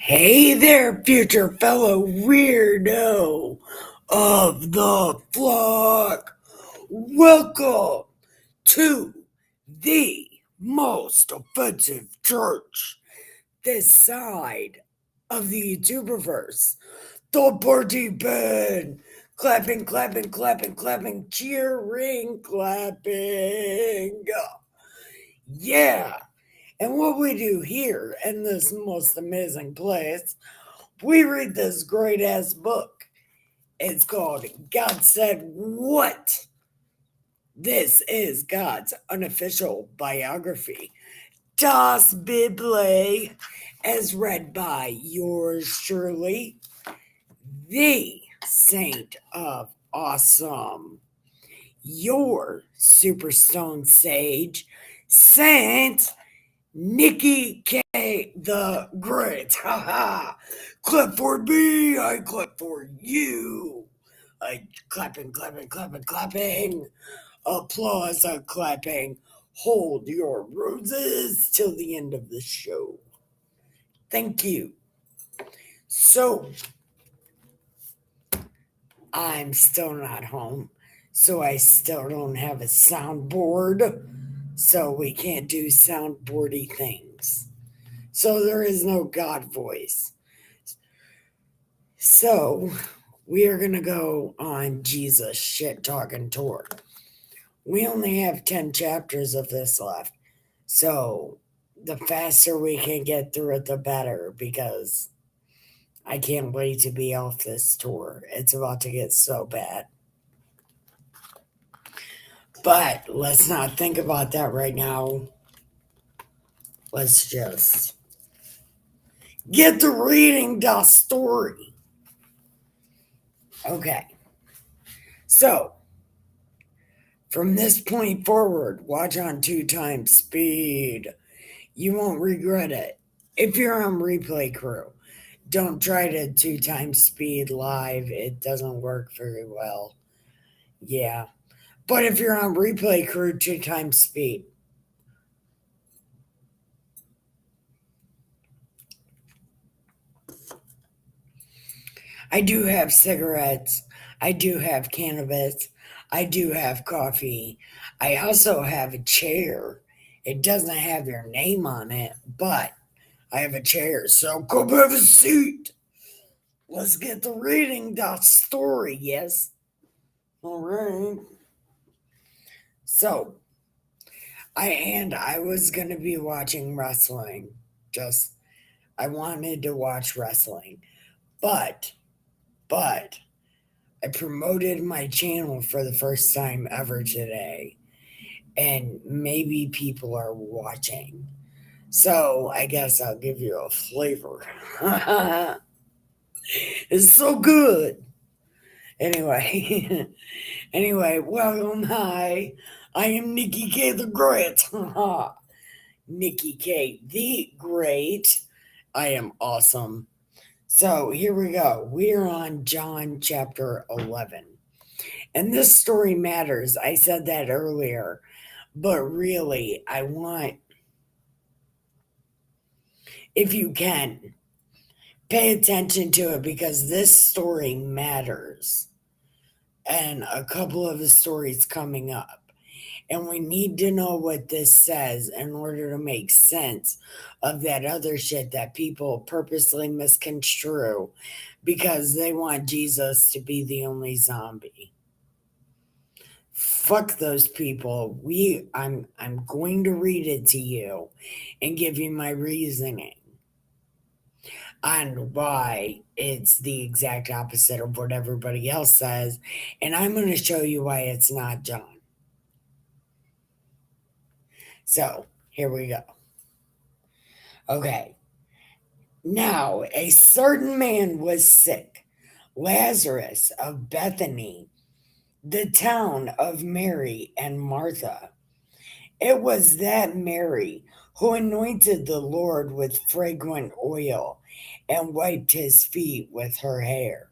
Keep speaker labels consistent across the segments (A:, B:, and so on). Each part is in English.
A: Hey there, future fellow weirdo of the flock. Welcome to the most offensive church this side of the YouTuberverse. The party band. Clapping, clapping, clapping, clapping, cheering, clapping. Yeah. And what we do here in this most amazing place, we read this great ass book. It's called God Said What? This is God's unofficial biography. Das Bible, as read by yours truly, the Saint of Awesome, your Superstone Sage, Saint Nikki K the Great. Ha ha. Clap for me, I clap for you. I clapping, clapping, clapping, clapping. Applause, clapping. Hold your roses till the end of the show. Thank you. So, I'm still not home, so I still don't have a soundboard, so we can't do soundboardy things. So there is no God voice. So we are going to go on Jesus shit talking tour. We only have 10 chapters of this left. So the faster we can get through it, the better, because I can't wait to be off this tour. It's about to get so bad. But let's not think about that right now. Let's just get to reading the story. Okay. So, from this point forward, watch on 2 times speed. You won't regret it. If you're on Replay Crew, don't try to 2 times speed live. It doesn't work very well. Yeah. But if you're on Replay Crew, 2 times speed. I do have cigarettes. I do have cannabis. I do have coffee. I also have a chair. It doesn't have your name on it, but I have a chair. So come have a seat. Let's get to reading the story, yes? All right. So, I was going to be watching wrestling. Just I wanted to watch wrestling. But but I promoted my channel for the first time ever today, and maybe people are watching. So I guess I'll give you a flavor. It's so good. Anyway, anyway, welcome. Hi, I am Nikki K the Great. Nikki K the Great. I am awesome. So here we go. We're on John chapter 11. And this story matters. I said that earlier. But really, I want, if you can, pay attention to it because this story matters. And a couple of the stories coming up. And we need to know what this says in order to make sense of that other shit that people purposely misconstrue because they want Jesus to be the only zombie. Fuck those people. I'm going to read it to you and give you my reasoning on why it's the exact opposite of what everybody else says, and I'm going to show you why it's not John. So, here we go. Okay. Now, a certain man was sick, Lazarus of Bethany, the town of Mary and Martha. It was that Mary who anointed the Lord with fragrant oil and wiped his feet with her hair.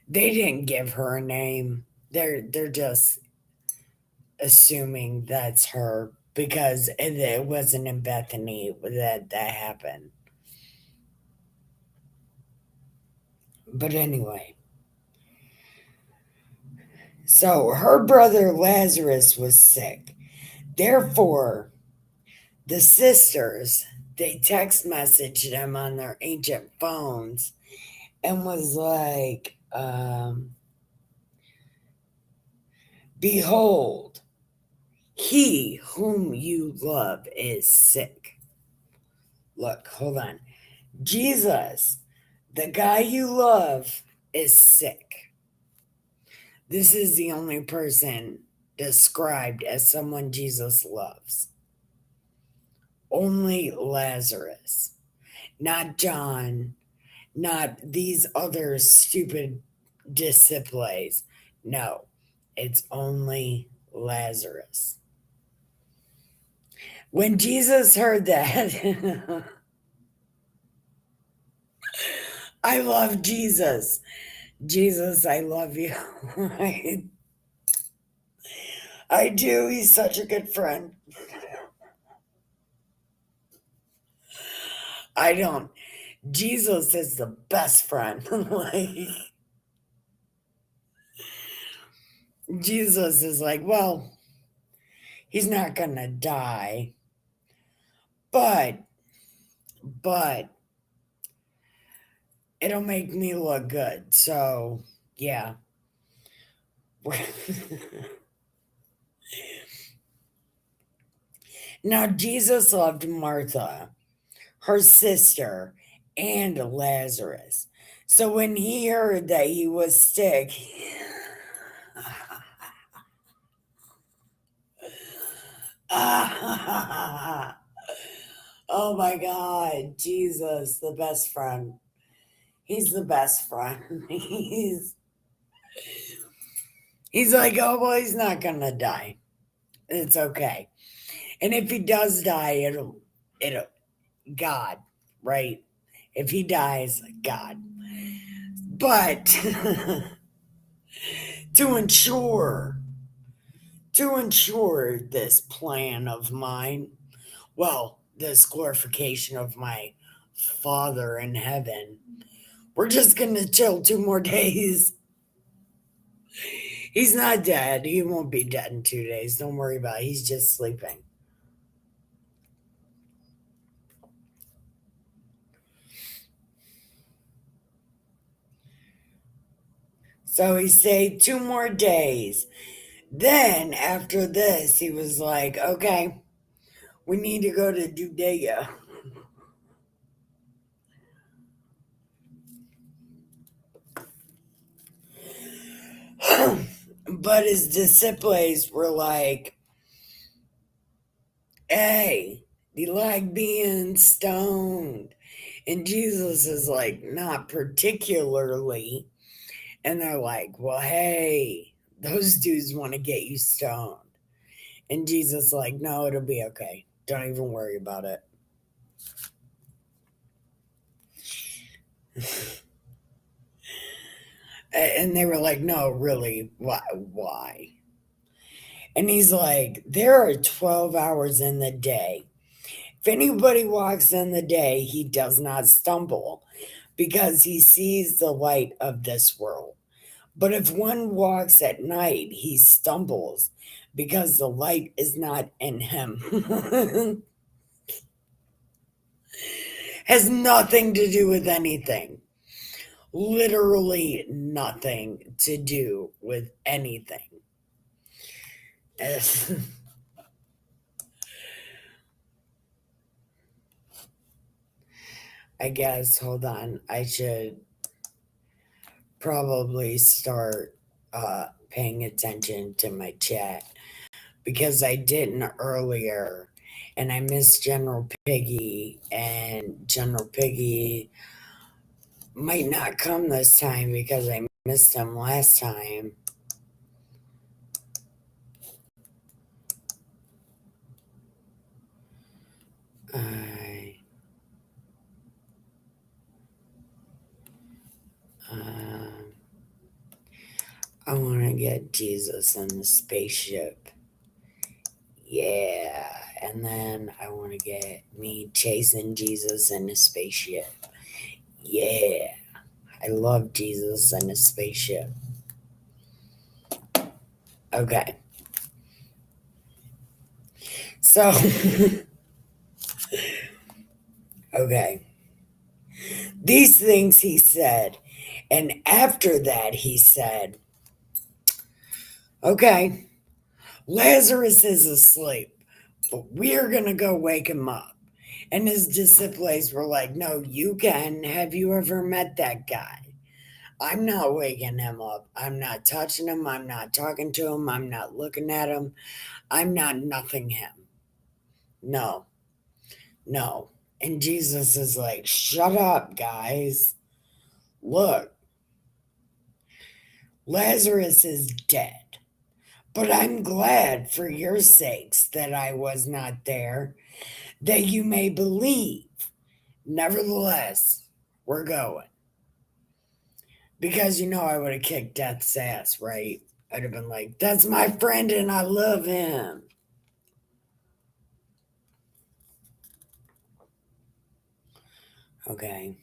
A: They didn't give her a name. They're just assuming that's her because it wasn't in Bethany that happened. But anyway, so her brother Lazarus was sick. Therefore, the sisters, they text messaged him on their ancient phones and was like, behold, he whom you love is sick. Look, hold on. Jesus, the guy you love, is sick. This is the only person described as someone Jesus loves. Only Lazarus, not John, not these other stupid disciples. No, it's only Lazarus. When Jesus heard that, I love Jesus. Jesus, I love you. I do. He's such a good friend. I don't. Jesus is the best friend. Like, Jesus is like, well, he's not gonna die, but it'll make me look good. So yeah. Now Jesus loved Martha, her sister, and Lazarus. So when he heard that he was sick, oh my God, Jesus, the best friend. He's the best friend. He's like, oh well, he's not gonna die. It's okay. And if he does die, it'll God, right? If he dies, God. But to ensure this plan of mine, well, this glorification of my Father in heaven, we're just gonna chill 2 more days. He's not dead. He won't be dead in 2 days. Don't worry about it. He's just sleeping. So he stayed 2 more days. Then after this, he was like, okay, we need to go to Judea. But his disciples were like, hey, you like being stoned? And Jesus is like, not particularly. And they're like, well, hey, those dudes want to get you stoned. And Jesus is like, no, it'll be okay. Don't even worry about it. And they were like, no, really, why? And he's like, there are 12 hours in the day. If anybody walks in the day, he does not stumble because he sees the light of this world. But if one walks at night, he stumbles because the light is not in him. Has nothing to do with anything. Literally nothing to do with anything. I guess, hold on, I should probably start paying attention to my chat because I didn't earlier and I missed General Piggy, and General Piggy might not come this time because I missed him last time. I um, I want to get Jesus in the spaceship. Yeah. And then I want to get me chasing Jesus in a spaceship. Yeah. I love Jesus and his spaceship. Okay. So, okay. These things he said. And after that, he said, okay, Lazarus is asleep, but we're going to go wake him up. And his disciples were like, no, you can. Have you ever met that guy? I'm not waking him up. I'm not touching him. I'm not talking to him. I'm not looking at him. I'm not nothing him. No, no. And Jesus is like, shut up, guys. Look, Lazarus is dead. But I'm glad for your sakes that I was not there, that you may believe. Nevertheless, we're going. Because I would have kicked death's ass, right? I'd have been like, that's my friend and I love him. Okay.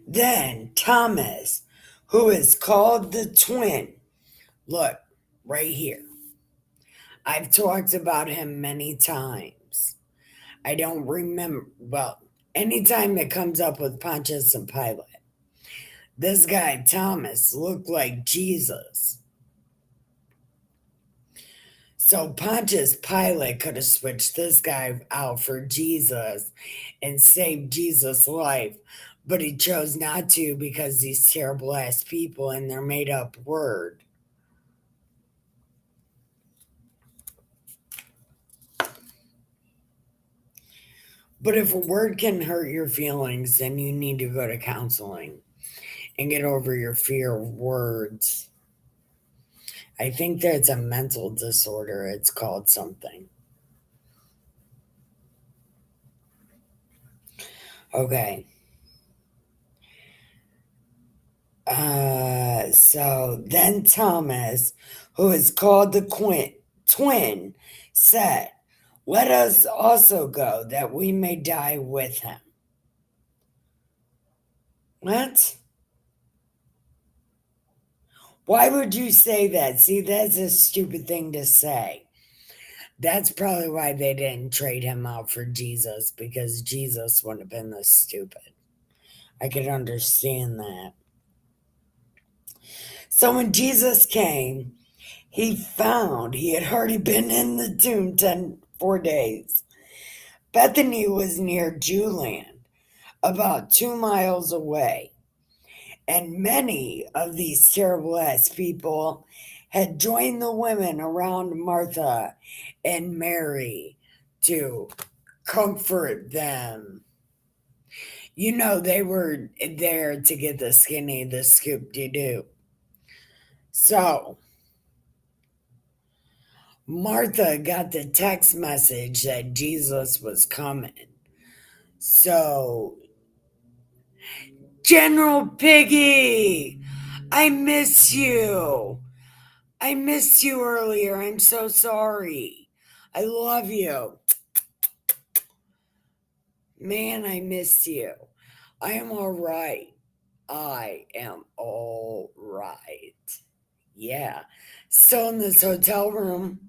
A: Then Thomas, who is called the twin, look, right here. I've talked about him many times. I don't remember, well, anytime it comes up with Pontius and Pilate, this guy, Thomas, looked like Jesus. So Pontius Pilate could have switched this guy out for Jesus and saved Jesus' life, but he chose not to because these terrible ass people and their made up word. But if a word can hurt your feelings, then you need to go to counseling and get over your fear of words. I think that's a mental disorder. It's called something. Okay. So then Thomas, who is called the twin, said, let us also go that we may die with him. What? Why would you say that? See, that's a stupid thing to say. That's probably why they didn't trade him out for Jesus, because Jesus wouldn't have been this stupid. I could understand that. So when Jesus came, he found he had already been in the tomb 4 days. Bethany was near Jewland, about 2 miles away, and many of these terrible ass people had joined the women around Martha and Mary to comfort them. They were there to get the skinny, the scoop de doo. So, Martha got the text message that Jesus was coming. So, General Piggy, I miss you. I missed you earlier. I'm so sorry. I love you. Man, I miss you. I am all right. I am all right. Yeah. Still in this hotel room.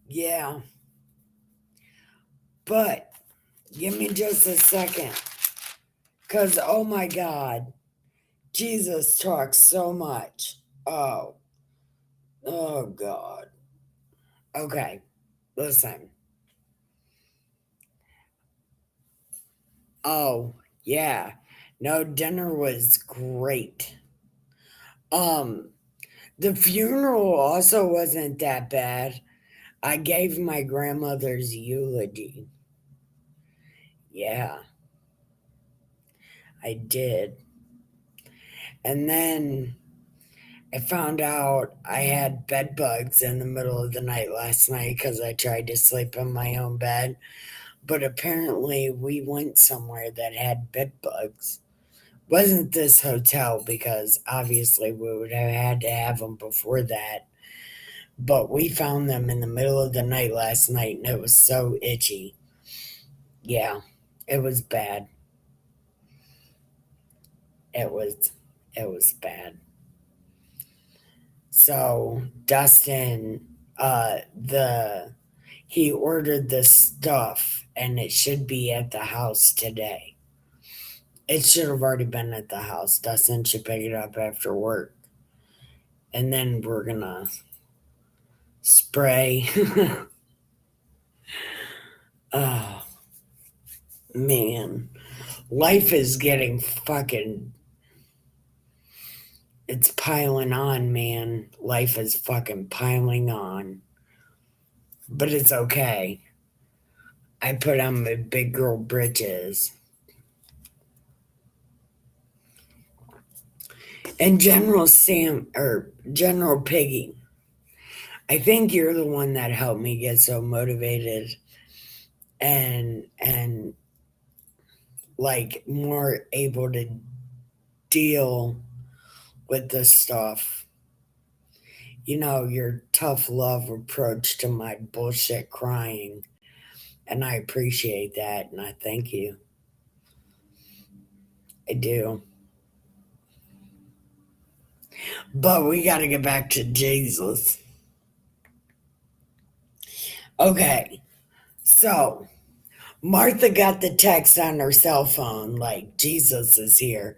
A: Yeah. But give me just a second. Because, oh my God, Jesus talks so much. Oh. Oh, God. Okay. Listen. Oh, yeah. No, dinner was great. Um, the funeral also wasn't that bad. I gave my grandmother's eulogy. Yeah, I did. And then I found out I had bed bugs in the middle of the night last night because I tried to sleep in my own bed. But apparently, we went somewhere that had bed bugs. Wasn't this hotel because obviously we would have had to have them before that. But we found them in the middle of the night last night and it was so itchy. Yeah, It was bad. It was it was bad. So Dustin, the he ordered the stuff and it should be at the house today. It should have already been at the house. Dustin should pick it up after work. And then we're gonna spray. Oh man. Life is getting fucking, it's piling on, man. Life is fucking piling on. But it's okay. I put on my big girl britches. And General Sam or General Piggy, I think you're the one that helped me get so motivated and like more able to deal with this stuff. You know, your tough love approach to my bullshit crying. And I appreciate that and I thank you. I do. But we got to get back to Jesus. Okay. So, Martha got the text on her cell phone like Jesus is here.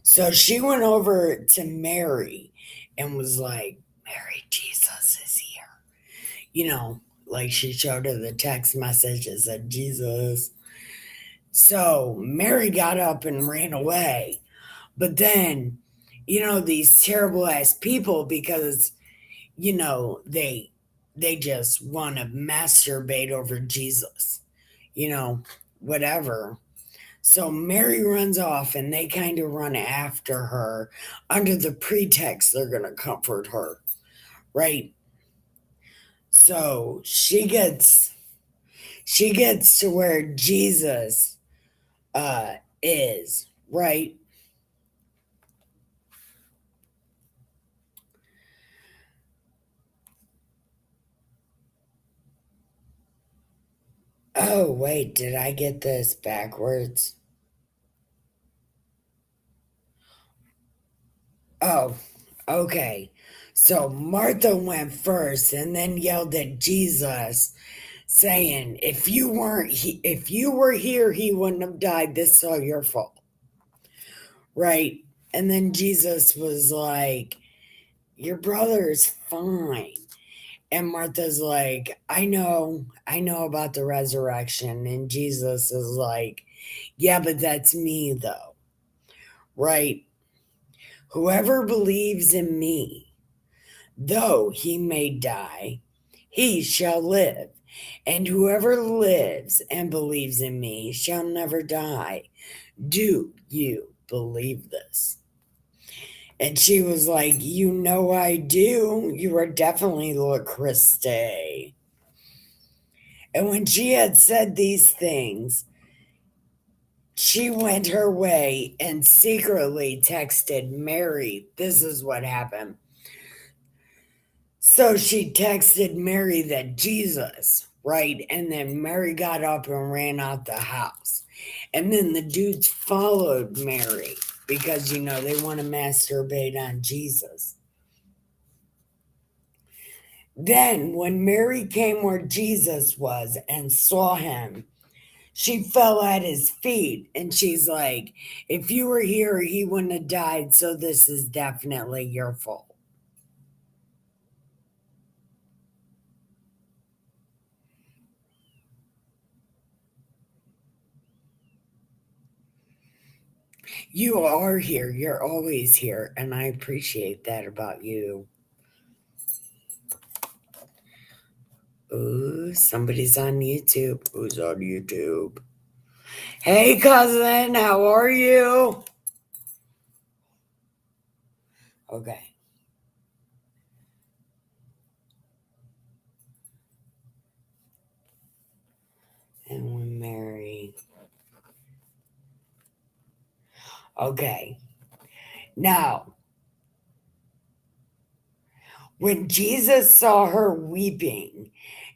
A: So she went over to Mary and was like, Mary, Jesus is here. You know, like she showed her the text message that said Jesus. So Mary got up and ran away. But then, you know, these terrible ass people, because, you know, they just want to masturbate over Jesus, you know, whatever. So Mary runs off and they kind of run after her under the pretext they're going to comfort her, right? So she gets to where Jesus is, right? Oh, wait, did I get this backwards? Oh, okay. So Martha went first and then yelled at Jesus saying, if you were here, he wouldn't have died. This is all your fault. Right? And then Jesus was like, your brother is fine. And Martha's like, I know about the resurrection. And Jesus is like, yeah, but that's me though. Right? Whoever believes in me, though he may die, he shall live. And whoever lives and believes in me shall never die. Do you believe this? And she was like, you know I do. You are definitely La Christe. And when she had said these things, she went her way and secretly texted Mary. This is what happened. So she texted Mary that Jesus, right? And then Mary got up and ran out the house. And then the dudes followed Mary because, you know, they want to masturbate on Jesus. Then, when Mary came where Jesus was and saw him, she fell at his feet and she's like, if you were here, he wouldn't have died. So this is definitely your fault. You are here. You're always here. And I appreciate that about you. Ooh, somebody's on YouTube. Who's on YouTube? Hey, cousin, how are you? Okay. And when Mary. Okay. Now, when Jesus saw her weeping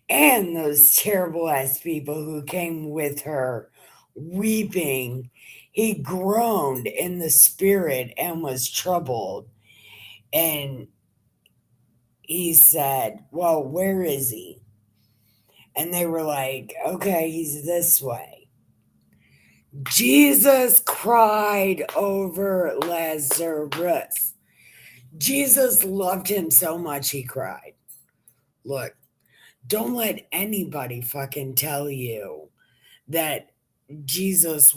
A: and those terrible ass people who came with her weeping. He groaned in the spirit and was troubled. And he said, "Well, where is he?" And they were like, "Okay, he's this way." Jesus cried over Lazarus. Jesus loved him so much he cried. Look, don't let anybody fucking tell you that Jesus'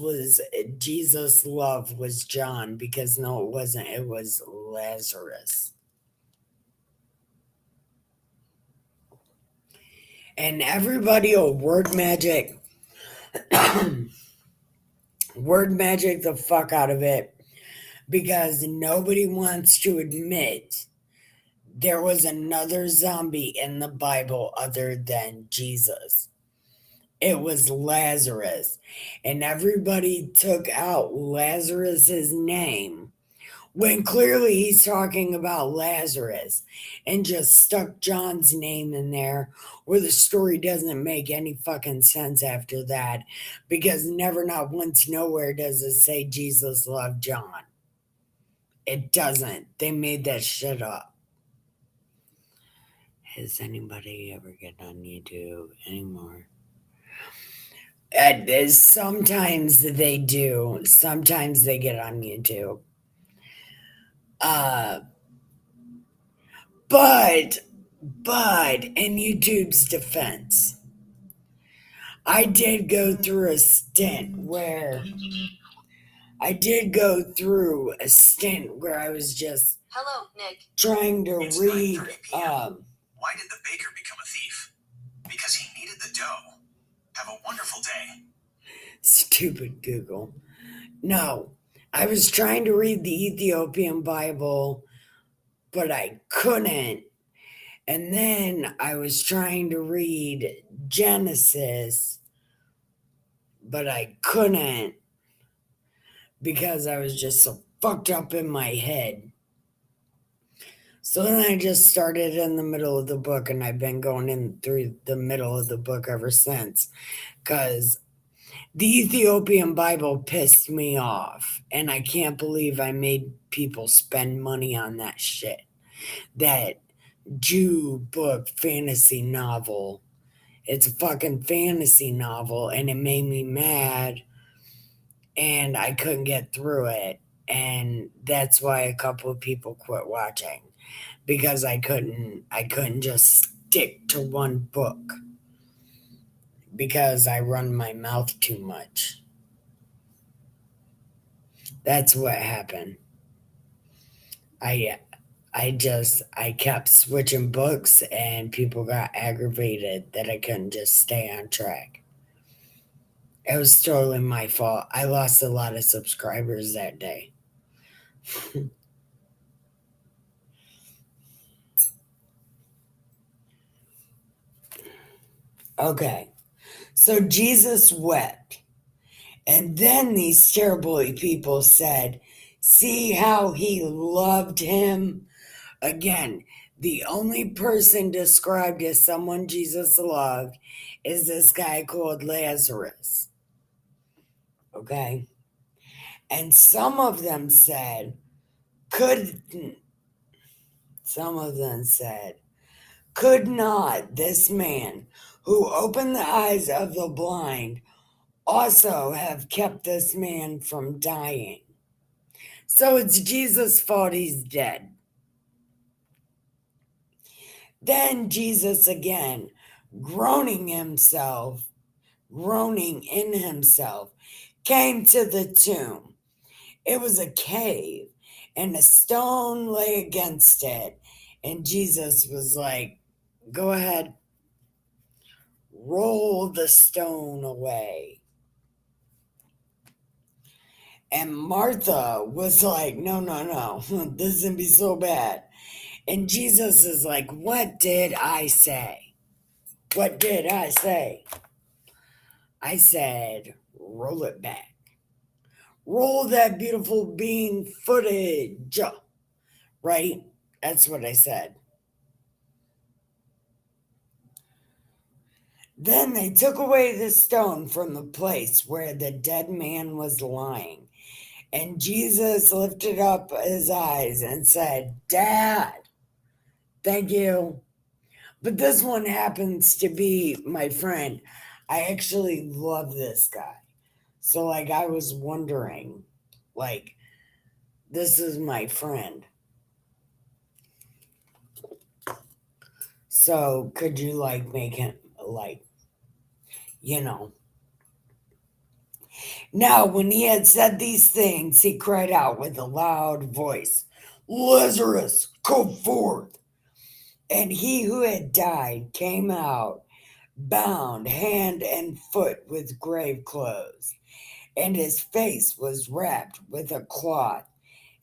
A: love was John, because no, it wasn't. It was Lazarus. And everybody will word magic the fuck out of it, because nobody wants to admit there was another zombie in the Bible other than Jesus. It was Lazarus. And everybody took out Lazarus's name when clearly he's talking about Lazarus, and just stuck John's name in there, where the story doesn't make any fucking sense after that, because never, not once, nowhere does it say Jesus loved John. It doesn't. They made that shit up. Has anybody ever get on YouTube anymore? Sometimes they do. Sometimes they get on YouTube. Uh, but in YouTube's defense, I did go through a stint where I was just
B: Hello, Nick.
A: trying to
C: It's
A: read.
C: 9:30 p.m. Why did the baker become a thief? Because he needed the dough. Have a wonderful day.
A: Stupid Google. No, I was trying to read the Ethiopian Bible, but I couldn't. And then I was trying to read Genesis, but I couldn't, because I was just so fucked up in my head. So then I just started in the middle of the book, and I've been going in through the middle of the book ever since, because the Ethiopian Bible pissed me off, and I can't believe I made people spend money on that shit. That Jew book fantasy novel. It's a fucking fantasy novel, and it made me mad, and I couldn't get through it. And that's why a couple of people quit watching, because I couldn't just stick to one book, because I run my mouth too much. That's what happened. I kept switching books, and people got aggravated that I couldn't just stay on track. It was totally my fault. I lost a lot of subscribers that day. Okay. So Jesus wept. And then these terrible people said, "See how he loved him?" Again, the only person described as someone Jesus loved is this guy called Lazarus. Okay? And some of them said, could not this man who opened the eyes of the blind also have kept this man from dying? So it's Jesus' fault he's dead. Then Jesus again, groaning in himself, came to the tomb. It was a cave, and a stone lay against it. And Jesus was like, "Go ahead, roll the stone away." And Martha was like, "No, no, no, this is going to be so bad." And Jesus is like, "What did I say? What did I say?" I said, "Roll it back. Roll that beautiful bean footage." Right? That's what I said. Then they took away the stone from the place where the dead man was lying. And Jesus lifted up his eyes and said, Dad, thank you. But this one happens to be my friend. I actually love this guy. So, like, I was wondering, like, this is my friend. So, could you, like, make him, like, you know. Now, when he had said these things, he cried out with a loud voice, Lazarus, come forth. And he who had died came out, bound hand and foot with grave clothes, and his face was wrapped with a cloth.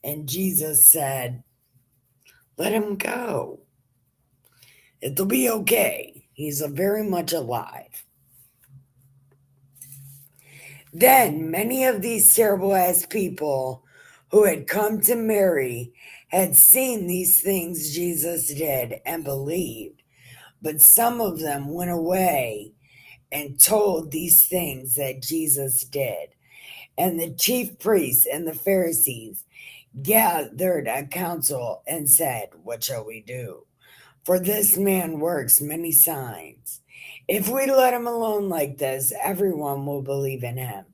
A: And Jesus said, Let him go. It'll be okay. He's very much alive. Then many of these terrible ass people who had come to Mary had seen these things Jesus did and believed. But some of them went away and told these things that Jesus did. And the chief priests and the Pharisees gathered a council and said, What shall we do? For this man works many signs. If we let him alone like this, everyone will believe in him.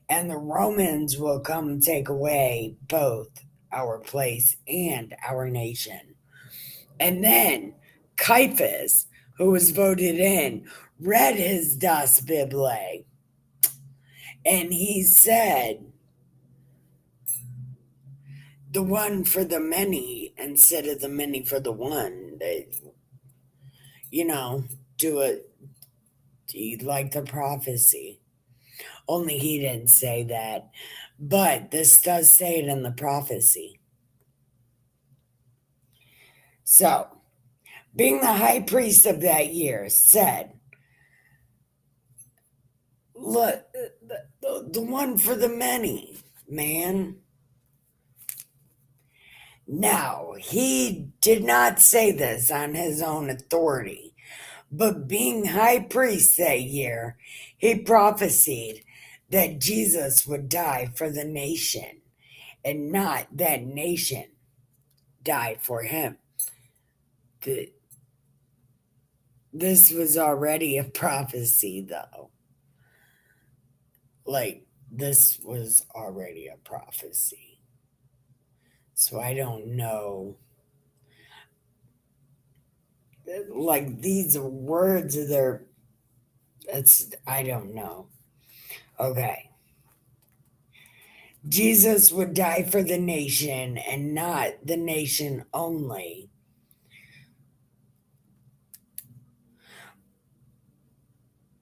A: And the Romans will come take away both our place and our nation. And then Caiaphas, who was voted in, read his Das Biblia, and he said, the one for the many instead of the many for the one. You know, do it like the prophecy. Only he didn't say that. But this does say it in the prophecy. So, being the high priest of that year, said, Look, the one for the many, man. Now, he did not say this on his own authority, but being high priest that year, he prophesied that Jesus would die for the nation and not that nation die for him. This was already a prophecy, though. Like, this was already a prophecy. So I don't know. Like, these words, I don't know. Okay. Jesus would die for the nation and not the nation only.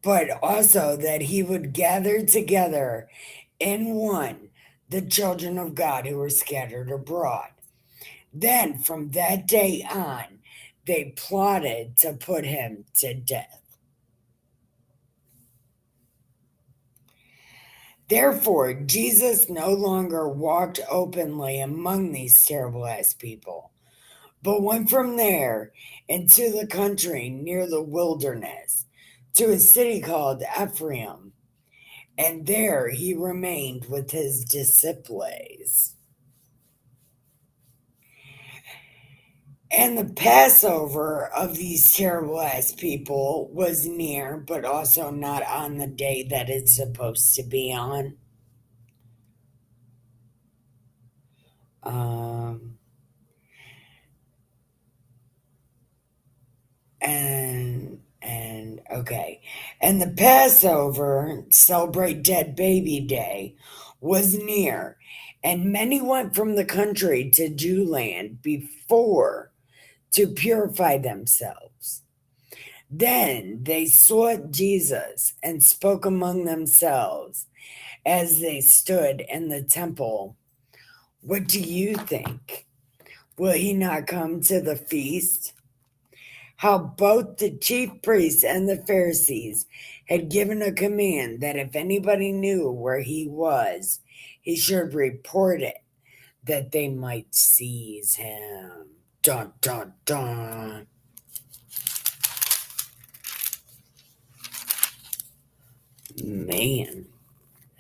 A: But also that he would gather together in one the children of God who were scattered abroad. Then from that day on, they plotted to put him to death. Therefore, Jesus no longer walked openly among these terrible ass people, but went from there into the country near the wilderness to a city called Ephraim, and there he remained with his disciples. And the Passover of these terrible ass people was near, but also not on the day that it's supposed to be on. And okay. And the Passover, celebrate dead baby day, was near, and many went from the country to Jewland before to purify themselves. Then they sought Jesus and spoke among themselves as they stood in the temple. What do you think? Will he not come to the feast? How both the chief priests and the Pharisees had given a command that if anybody knew where he was, he should report it, that they might seize him. Dun, dun, dun. Man,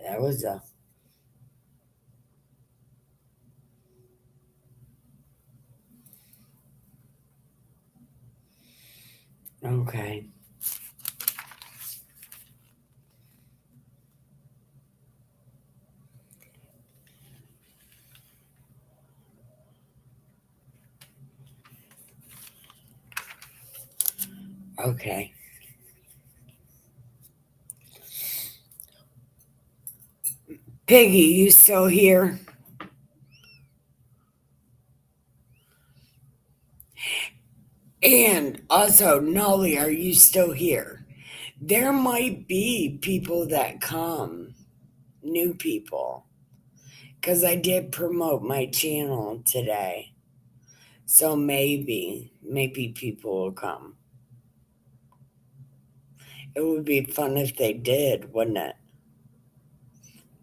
A: that was a. Okay. Okay. Piggy, you still here? And also, Nolly, are you still here? There might be people that come, new people, because I did promote my channel today. So maybe people will come. It would be fun if they did, wouldn't it?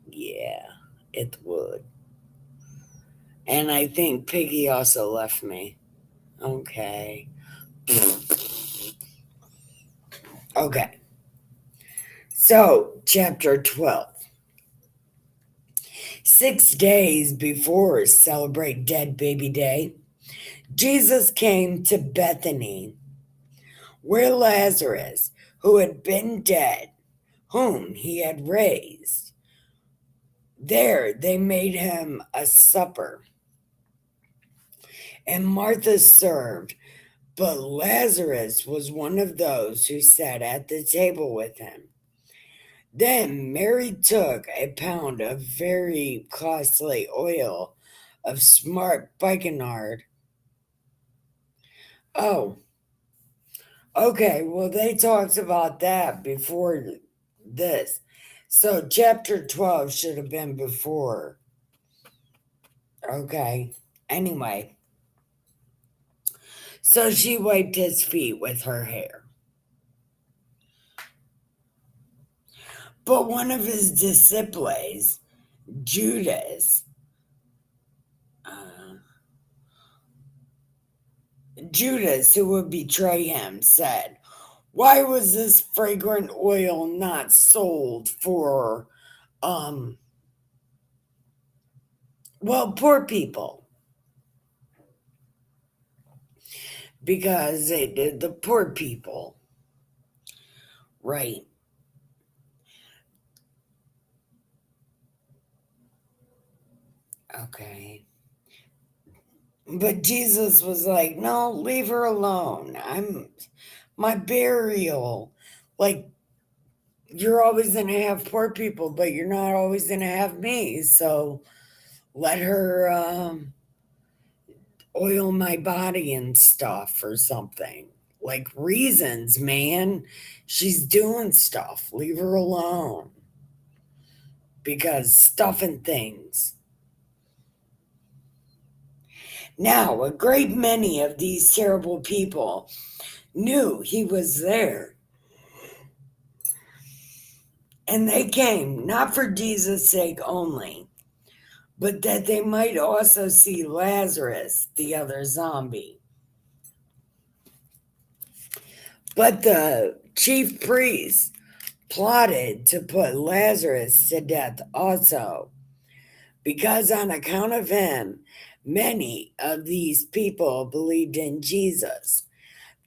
A: Yeah, it would. And I think Piggy also left me. Okay. Okay. So, chapter 12. 6 days before Celebrate Dead Baby Day, Jesus came to Bethany, where Lazarus, who had been dead, whom he had raised, there they made him a supper. And Martha served, but Lazarus was one of those who sat at the table with him. Then Mary took a pound of very costly oil of smart spikenard. Oh, okay. Well, they talked about that before this. So chapter 12 should have been before. Okay. Anyway, so she wiped his feet with her hair. But one of his disciples, Judas, uh, Judas, who would betray him, said, "Why was this fragrant oil not sold for, um, poor people?" Because they did the poor people, right? Okay. But Jesus was like, "No, leave her alone. I'm my burial. Like, you're always going to have poor people, but you're not always going to have me. So let her oil my body and stuff or something. Like, reasons, man. She's doing stuff. Leave her alone. Because stuff and things." Now, a great many of these terrible people knew he was there. And they came not for Jesus' sake only, but that they might also see Lazarus, the other zombie. But the chief priests plotted to put Lazarus to death also, because on account of him, many of these people believed in Jesus.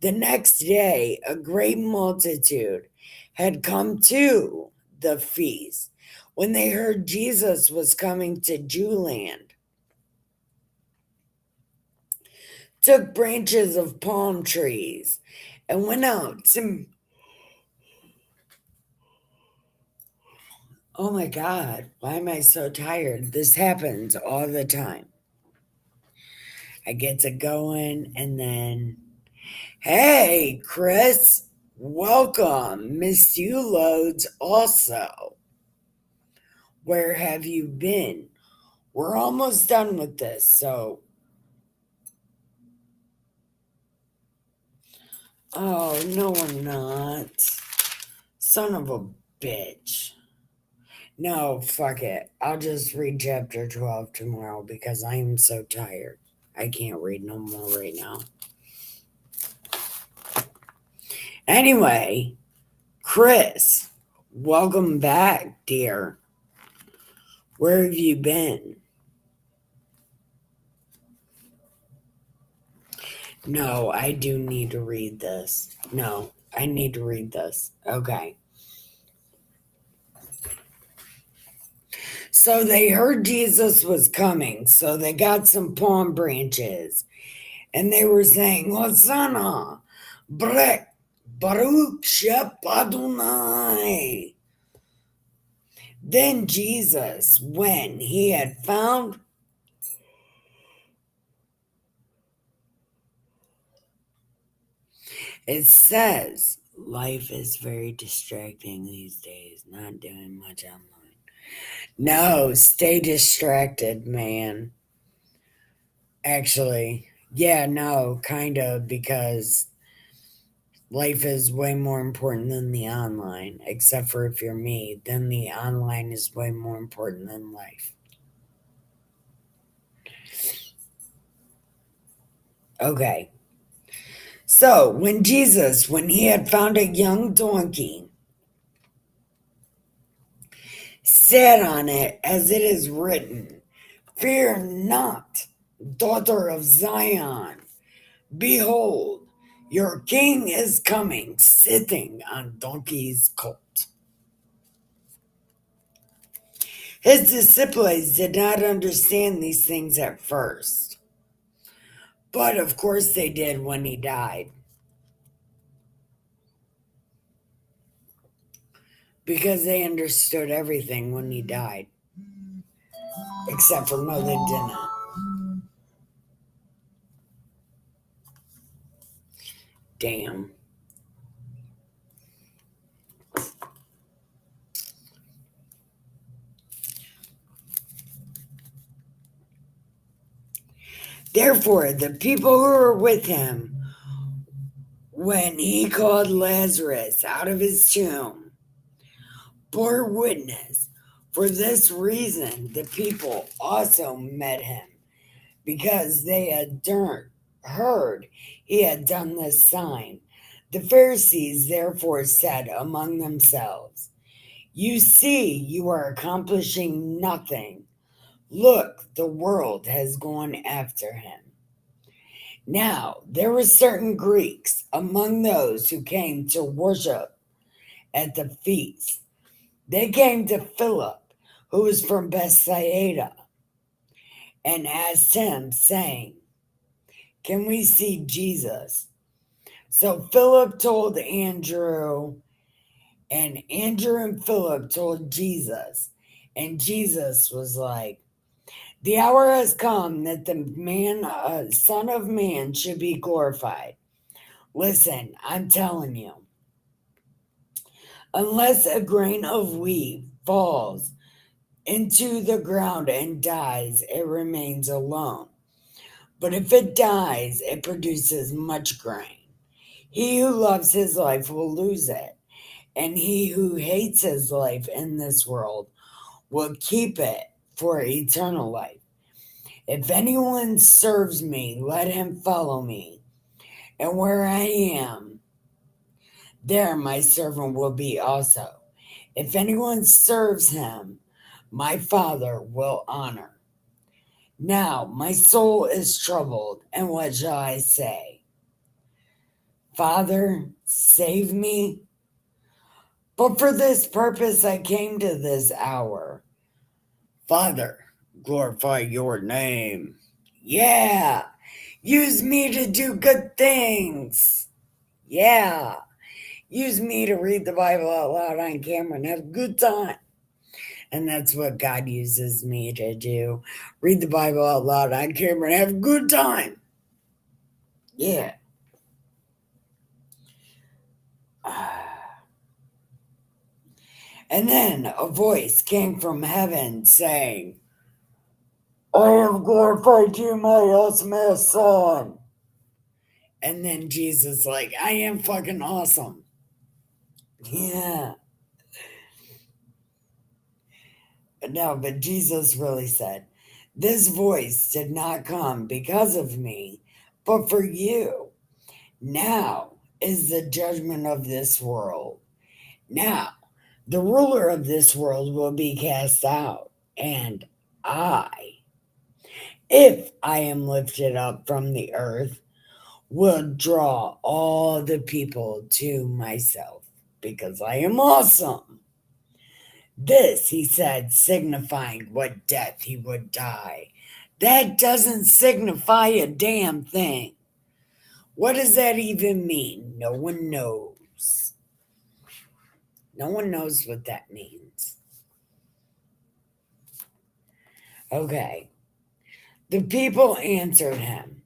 A: The next day, a great multitude had come to the feast when they heard Jesus was coming to Jewland. Took branches of palm trees and went out to. Oh my God, why am I so tired? This happens all the time. I get to going and then, hey, Chris, welcome. Missed you loads also. Where have you been? We're almost done with this, so. Oh, no, we're not. Son of a bitch. No, fuck it. I'll just read chapter 12 tomorrow because I am so tired. I can't read no more right now. Anyway, Chris, Welcome back, dear. Where have you been? No, I do need to read this. No, I need to read this. Okay. So they heard Jesus was coming, so they got some palm branches and they were saying, Hosanna, Brek, Baruch Shepadunai. Then Jesus, when he had found, it says, life is very distracting these days, not doing much online. No, stay distracted, man. Actually, yeah, no, kind of, because life is way more important than the online, except for if you're me, then the online is way more important than life. Okay. So, when Jesus, when he had found a young donkey, sat on it, as it is written, Fear not, daughter of Zion. Behold, your king is coming, sitting on donkey's colt. His disciples did not understand these things at first, but of course they did when he died. Because they understood everything when he died. Except for no, they didn't. Damn. Therefore, the people who were with him when he called Lazarus out of his tomb bore witness. For this reason, the people also met him, because they had heard he had done this sign. The Pharisees therefore said among themselves, You see, you are accomplishing nothing. Look, the world has gone after him. Now, there were certain Greeks among those who came to worship at the feast. They came to Philip, who was from Bethsaida, and asked him, saying, Can we see Jesus? So Philip told Andrew, and Andrew and Philip told Jesus. And Jesus was like, The hour has come that the Son of Man should be glorified. Listen, I'm telling you, unless a grain of wheat falls into the ground and dies, it remains alone. But if it dies, it produces much grain. He who loves his life will lose it, and he who hates his life in this world will keep it for eternal life. If anyone serves me, let him follow me, and where I am, there my servant will be also. If anyone serves him, my Father will honor. Now my soul is troubled, and what shall I say? Father, save me. But for this purpose I came to this hour. Father, glorify your name. Yeah, use me to do good things. Yeah, use me to read the Bible out loud on camera and have a good time. And that's what God uses me to do. Read the Bible out loud on camera and have a good time. Yeah. And then a voice came from heaven saying, I have glorified you, my awesome son. And then Jesus, like, I am fucking awesome. Yeah. No, but Jesus really said, This voice did not come because of me, but for you. Now is the judgment of this world. Now, The ruler of this world will be cast out, and if I am lifted up from the earth, will draw all the people to myself, because I am awesome. This, he said, signifying what death he would die. That doesn't signify a damn thing. What does that even mean? No one knows. No one knows what that means. Okay. The people answered him,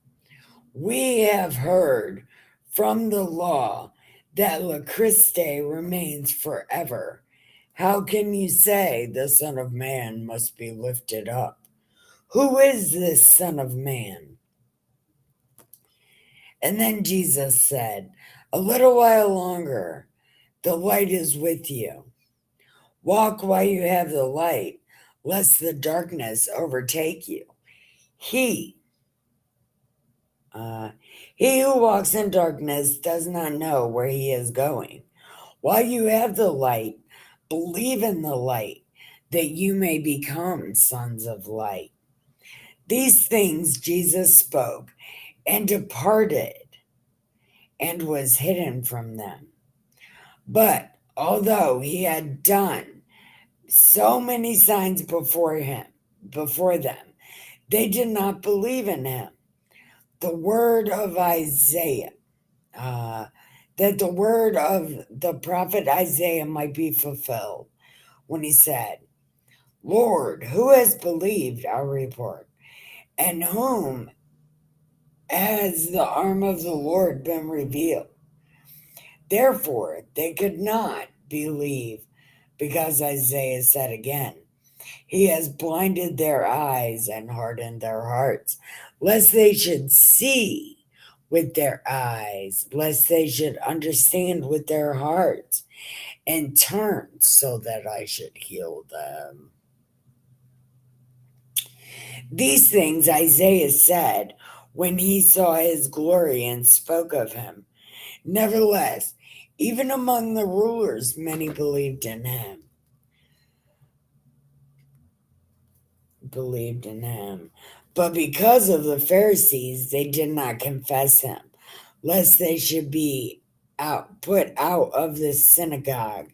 A: "We have heard from the law that Le Christ remains forever. How can you say the Son of Man must be lifted up? Who is this Son of Man?" And then Jesus said, "A little while longer, the light is with you. Walk while you have the light, lest the darkness overtake you. He, he who walks in darkness does not know where he is going. While you have the light, believe in the light, that you may become sons of light." These things Jesus spoke and departed and was hidden from them. But although he had done so many signs before them, they did not believe in him. The word of Isaiah, that the word of the prophet Isaiah might be fulfilled, when he said, "Lord, who has believed our report? And whom has the arm of the Lord been revealed?" Therefore, they could not believe, because Isaiah said again, "He has blinded their eyes and hardened their hearts, lest they should see with their eyes, lest they should understand with their hearts, and turn so that I should heal them." These things Isaiah said when he saw his glory and spoke of him. Nevertheless, even among the rulers, many believed in him. But because of the Pharisees, they did not confess him, lest they should be put out of the synagogue.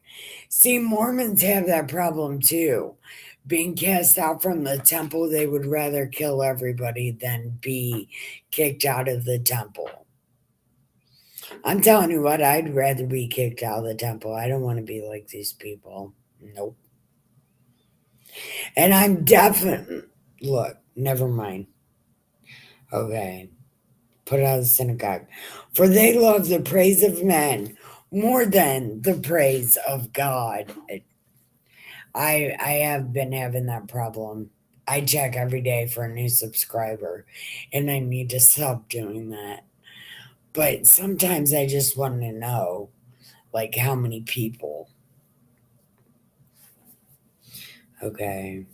A: See, Mormons have that problem too. Being cast out from the temple, they would rather kill everybody than be kicked out of the temple. I'm telling you what, I'd rather be kicked out of the temple. I don't want to be like these people. Nope. And I'm definitely, look, never mind. Okay. Put out of the synagogue. For they love the praise of men more than the praise of God. I have been having that problem. I check every day for a new subscriber, and I need to stop doing that. But sometimes I just want to know, like, how many people. Okay.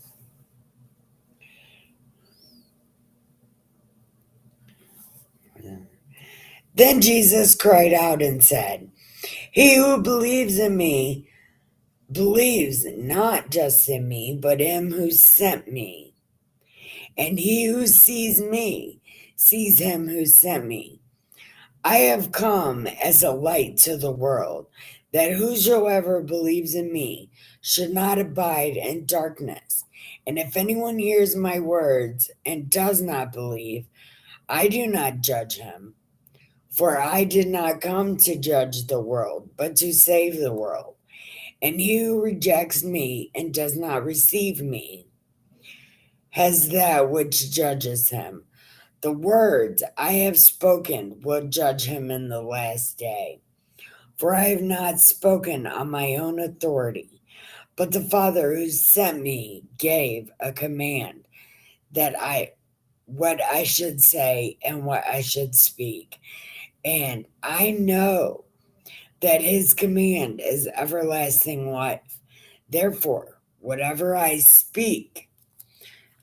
A: Then Jesus cried out and said, "He who believes in me believes not just in me, but him who sent me. And he who sees me sees him who sent me. I have come as a light to the world, that whosoever believes in me should not abide in darkness. And if anyone hears my words and does not believe, I do not judge him. For I did not come to judge the world, but to save the world. And he who rejects me and does not receive me has that which judges him. The words I have spoken will judge him in the last day. For I have not spoken on my own authority, but the Father who sent me gave a command what I should say and what I should speak. And I know that his command is everlasting life. Therefore, whatever I speak,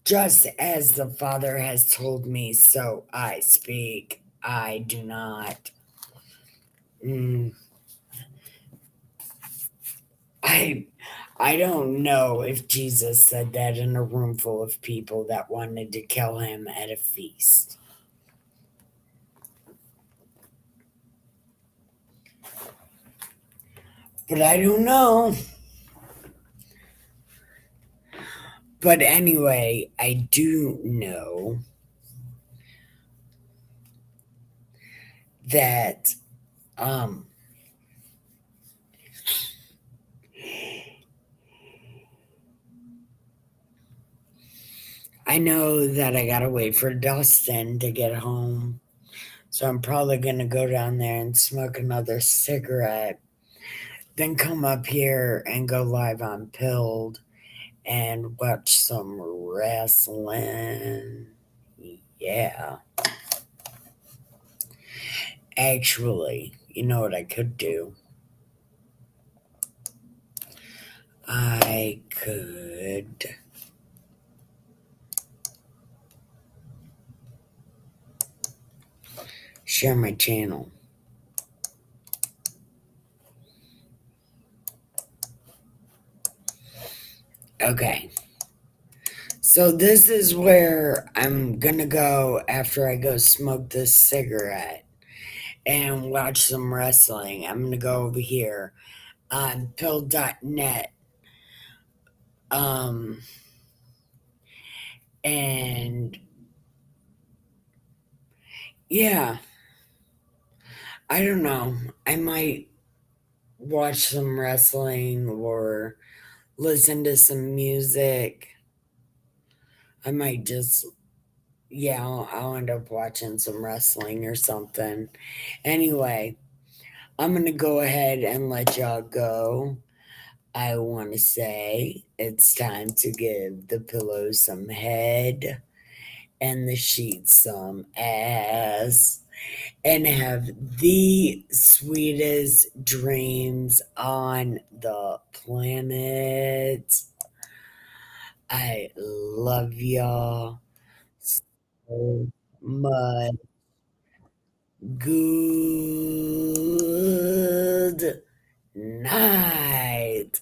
A: just as the Father has told me, so I speak. I do not. I don't know if Jesus said that in a room full of people that wanted to kill him at a feast. But I don't know. But anyway, I do know that um I know that I gotta wait for Dustin to get home. So I'm probably gonna go down there and smoke another cigarette, then come up here and go live on Pilled and watch some wrestling. Yeah. Actually, you know what I could do? I could share my channel. Okay. So this is where I'm gonna go after I go smoke this cigarette and watch some wrestling. I'm gonna go over here on pill.net. Um and yeah, I don't know. I might watch some wrestling or listen to some music. I might just, yeah, I'll end up watching some wrestling or something. Anyway, I'm going to go ahead and let y'all go. I want to say it's time to give the pillow some head and the sheets some ass and have the sweetest dreams on the planet. I love y'all so much. Good night.